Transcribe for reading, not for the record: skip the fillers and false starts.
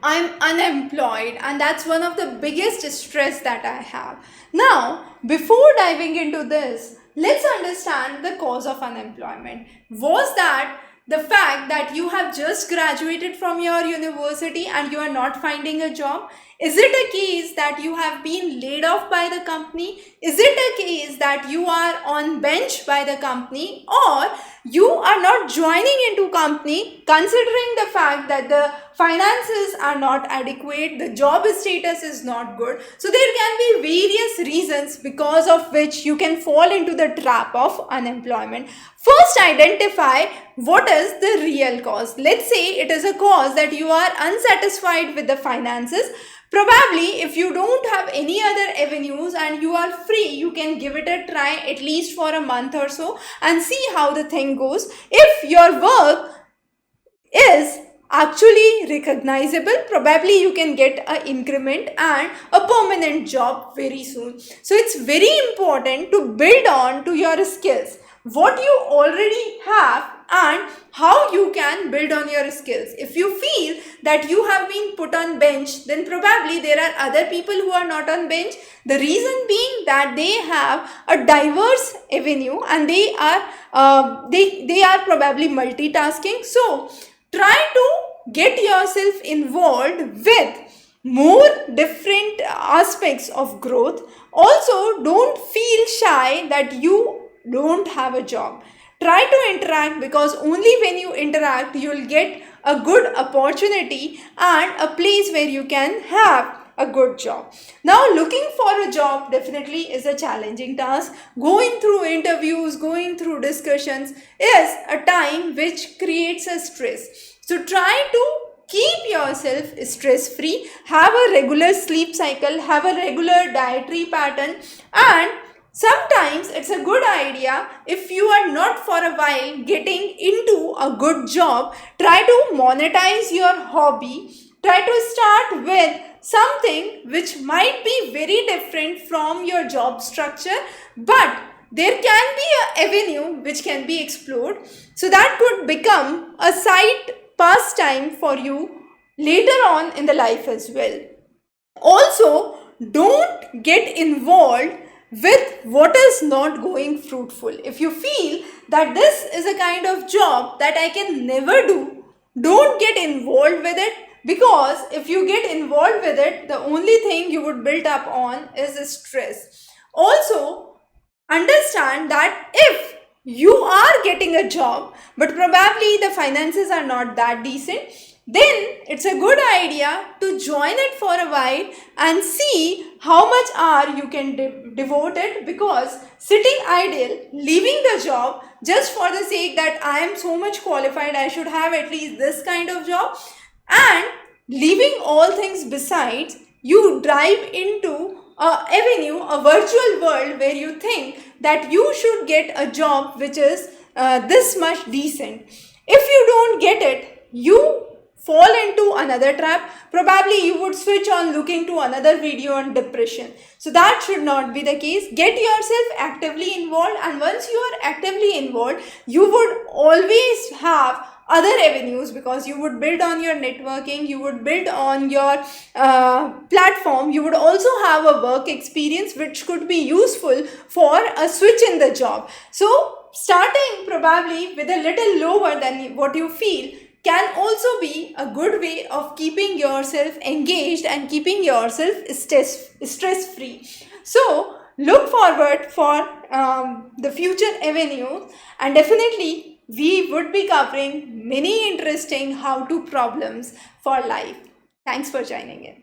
I'm unemployed, and that's one of the biggest stress that I have. Now, before diving into this, let's understand the cause of unemployment. Was that the fact that you have just graduated from your university and you are not finding a job? Is it a case that you have been laid off by the company? Is it a case that you are on bench by the company, or you are not joining into company considering the fact that the finances are not adequate, the job status is not good? So there can be various reasons because of which you can fall into the trap of unemployment. First, identify what is the real cause. Let's say it is a cause that you are unsatisfied with the finances. Probably, if you don't have any other avenues and you are free, you can give it a try at least for a month or so and see how the thing goes. If your work is actually recognizable, probably you can get an increment and a permanent job very soon. So it's very important to build on to your skills, what you already have, and how you can build on your skills. If you feel that you have been put on bench, then probably there are other people who are not on bench. The reason being that they have a diverse avenue and they are probably multitasking. So try to get yourself involved with more different aspects of growth. Also, don't feel shy that you don't have a job. Try to interact, because only when you interact you'll get a good opportunity and a place where you can have a good job. Now, looking for a job definitely is a challenging task. Going through interviews, going through discussions is a time which creates a stress. So try to keep yourself stress free, have a regular sleep cycle, have a regular dietary pattern, and sometimes it's a good idea, if you are not for a while getting into a good job, try to monetize your hobby. Try to start with something which might be very different from your job structure, but there can be an avenue which can be explored. So that could become a side pastime for you later on in the life as well. Also, don't get involved with what is not going fruitful. If you feel that this is a kind of job that I can never do, don't get involved with it, because if you get involved with it, the only thing you would build up on is stress. Also, understand that if you are getting a job but probably the finances are not that decent, then it's a good idea to join it for a while and see how much hour you can devote it, because sitting idle, leaving the job just for the sake that I am so much qualified, I should have at least this kind of job, and leaving all things besides, you drive into a avenue, a virtual world where you think that you should get a job which is this much decent. If you don't get it, you fall into another trap. Probably you would switch on looking to another video on depression. So that should not be the case. Get yourself actively involved, and once you are actively involved, you would always have other avenues, because you would build on your networking, you would build on your platform, you would also have a work experience which could be useful for a switch in the job. So starting probably with a little lower than what you feel can also be a good way of keeping yourself engaged and keeping yourself stress free. So look forward for the future avenues, and definitely we would be covering many interesting how to problems for life. Thanks for joining in.